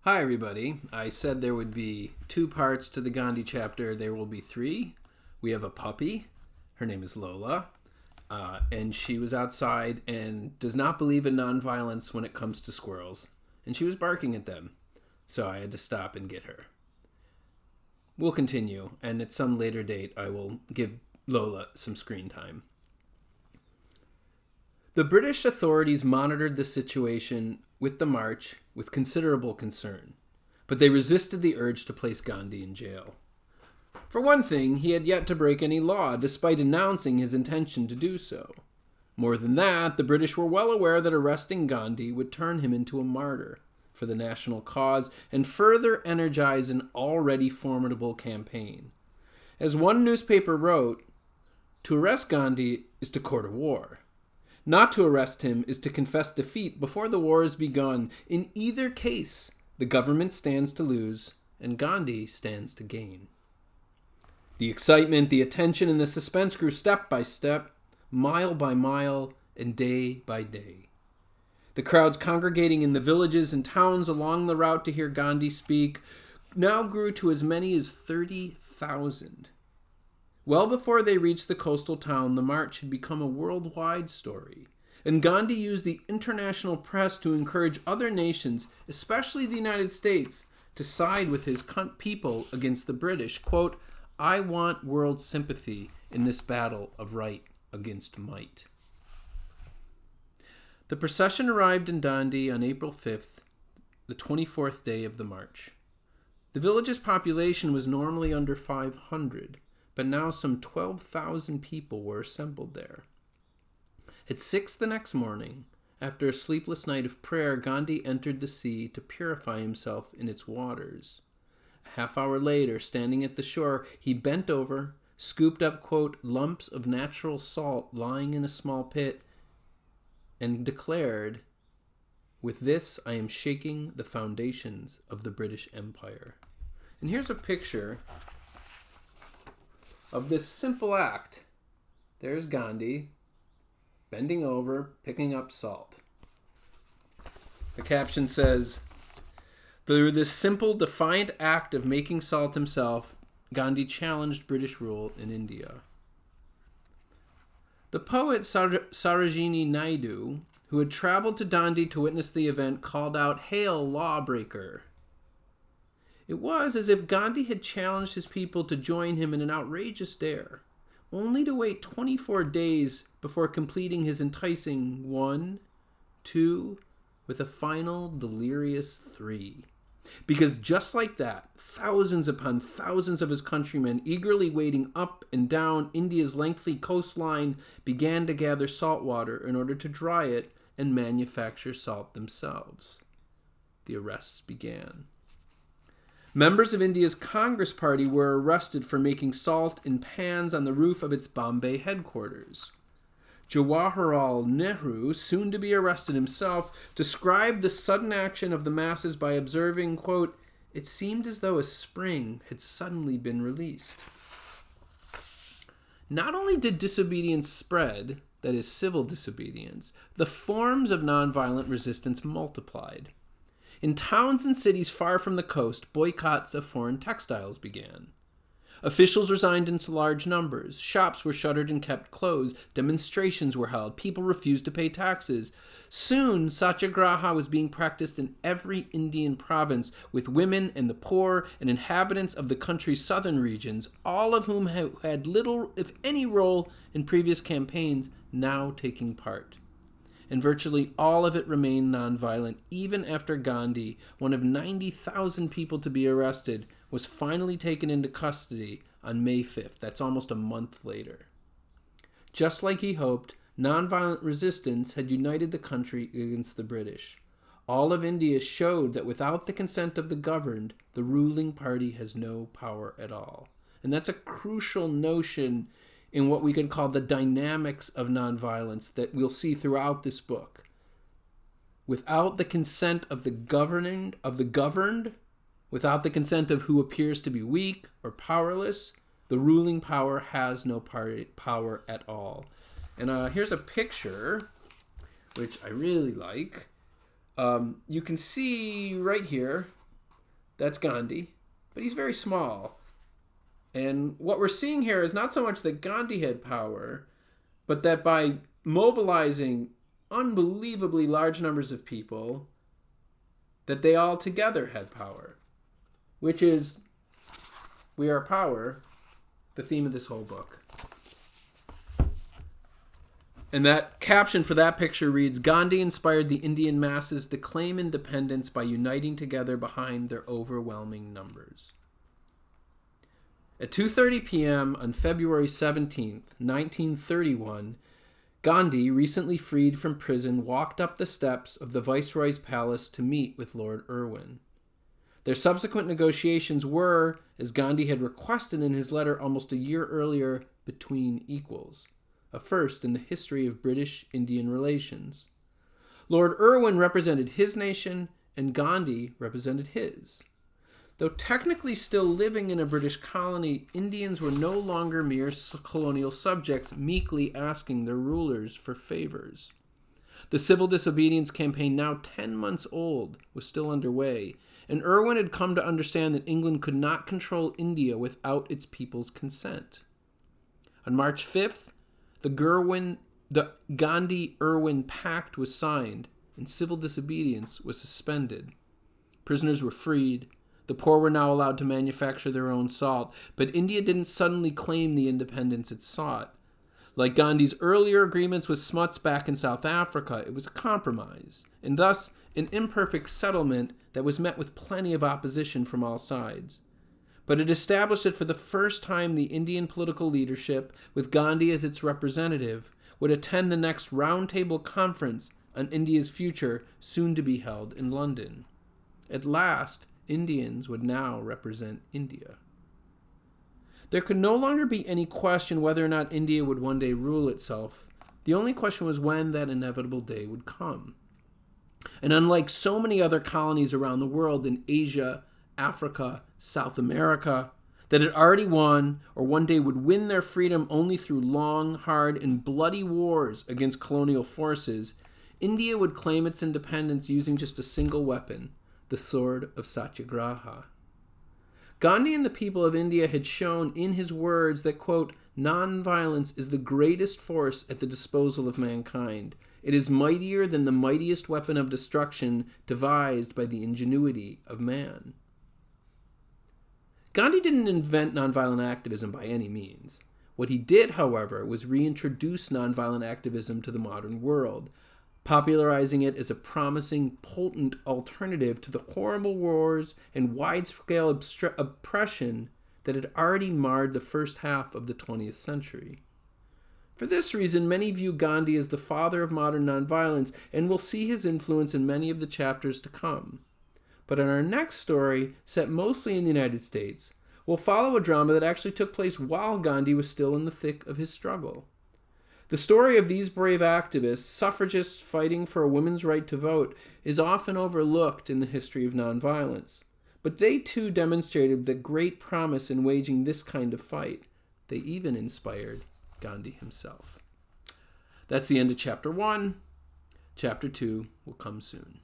Hi, everybody. I said there would be 2 parts to the Gandhi chapter. There will be 3. We have a puppy. Her name is Lola. And she was outside and does not believe in nonviolence when it comes to squirrels. And she was barking at them. So I had to stop and get her. We'll continue. And at some later date, I will give Lola some screen time. The British authorities monitored the situation with the march with considerable concern, but they resisted the urge to place Gandhi in jail. For one thing, he had yet to break any law, despite announcing his intention to do so. More than that, the British were well aware that arresting Gandhi would turn him into a martyr for the national cause and further energize an already formidable campaign. As one newspaper wrote, "To arrest Gandhi is to court a war. Not to arrest him is to confess defeat before the war has begun. In either case, the government stands to lose and Gandhi stands to gain." The excitement, the attention, and the suspense grew step by step, mile by mile, and day by day. The crowds congregating in the villages and towns along the route to hear Gandhi speak now grew to as many as 30,000. Well before they reached the coastal town, the march had become a worldwide story, and Gandhi used the international press to encourage other nations, especially the United States, to side with his people against the British. Quote, "I want world sympathy in this battle of right against might." The procession arrived in Dandi on April 5th, the 24th day of the march. The village's population was normally under 500, but now some 12,000 people were assembled there. At 6 the next morning, after a sleepless night of prayer, Gandhi entered the sea to purify himself in its waters. A half-hour later, standing at the shore, he bent over, scooped up, quote, "lumps of natural salt lying in a small pit," and declared, "With this I am shaking the foundations of the British Empire." And here's a picture of this simple act. There's Gandhi, bending over, picking up salt. The caption says, "Through this simple, defiant act of making salt himself, Gandhi challenged British rule in India." The poet Sarojini Naidu, who had traveled to Dandi to witness the event, called out, "Hail, lawbreaker!" It was as if Gandhi had challenged his people to join him in an outrageous dare, only to wait 24 days before completing his enticing 1, 2, with a final delirious 3. Because just like that, thousands upon thousands of his countrymen, eagerly wading up and down India's lengthy coastline, began to gather salt water in order to dry it and manufacture salt themselves. The arrests began. Members of India's Congress Party were arrested for making salt in pans on the roof of its Bombay headquarters. Jawaharlal Nehru, soon to be arrested himself, described the sudden action of the masses by observing, quote, "It seemed as though a spring had suddenly been released." Not only did disobedience spread, that is, civil disobedience, the forms of nonviolent resistance multiplied. In towns and cities far from the coast, boycotts of foreign textiles began. Officials resigned in large numbers. Shops were shuttered and kept closed. Demonstrations were held. People refused to pay taxes. Soon, satyagraha was being practiced in every Indian province, with women and the poor and inhabitants of the country's southern regions, all of whom had little, if any, role in previous campaigns, now taking part. And virtually all of it remained nonviolent, even after Gandhi, one of 90,000 people to be arrested, was finally taken into custody on May 5th. That's almost a month later. Just like he hoped, nonviolent resistance had united the country against the British. All of India showed that without the consent of the governed, the ruling party has no power at all. And that's a crucial notion in what we can call the dynamics of nonviolence that we'll see throughout this book. Without the consent of the governed, without the consent of who appears to be weak or powerless, the ruling power has no power at all. And here's a picture, which I really like. You can see right here That's Gandhi, but he's very small. And what we're seeing here is not so much that Gandhi had power, but that by mobilizing unbelievably large numbers of people, that they all together had power, which is, we are power, the theme of this whole book. And that caption for that picture reads, Gandhi inspired the Indian masses to claim independence by uniting together behind their overwhelming numbers. At 2:30 p.m. on February 17th, 1931, Gandhi, recently freed from prison, walked up the steps of the Viceroy's palace to meet with Lord Irwin. Their subsequent negotiations were, as Gandhi had requested in his letter almost a year earlier, between equals, a first in the history of British-Indian relations. Lord Irwin represented his nation, and Gandhi represented his. Though technically still living in a British colony, Indians were no longer mere colonial subjects meekly asking their rulers for favors. The civil disobedience campaign, now 10 months old, was still underway, and Irwin had come to understand that England could not control India without its people's consent. On March 5th, the Gandhi-Irwin Pact was signed, and civil disobedience was suspended. Prisoners were freed. The poor were now allowed to manufacture their own salt, but India didn't suddenly claim the independence it sought. Like Gandhi's earlier agreements with Smuts back in South Africa, it was a compromise, and thus an imperfect settlement that was met with plenty of opposition from all sides. But it established that for the first time the Indian political leadership, with Gandhi as its representative, would attend the next roundtable conference on India's future, soon to be held in London. At last, Indians would now represent India. There could no longer be any question whether or not India would one day rule itself. The only question was when that inevitable day would come. And unlike so many other colonies around the world in Asia, Africa, South America, that had already won or one day would win their freedom only through long, hard, and bloody wars against colonial forces, India would claim its independence using just a single weapon, the sword of Satyagraha. Gandhi and the people of India had shown in his words that, quote, nonviolence is the greatest force at the disposal of mankind. It is mightier than the mightiest weapon of destruction devised by the ingenuity of man. Gandhi didn't invent nonviolent activism by any means. What he did, however, was reintroduce nonviolent activism to the modern world, popularizing it as a promising, potent alternative to the horrible wars and wide-scale oppression that had already marred the first half of the 20th century. For this reason, many view Gandhi as the father of modern nonviolence, and will see his influence in many of the chapters to come. But in our next story, set mostly in the United States, we'll follow a drama that actually took place while Gandhi was still in the thick of his struggle. The story of these brave activists, suffragists fighting for a woman's right to vote, is often overlooked in the history of nonviolence. But they too demonstrated the great promise in waging this kind of fight. They even inspired Gandhi himself. That's the end of Chapter 1. Chapter 2 will come soon.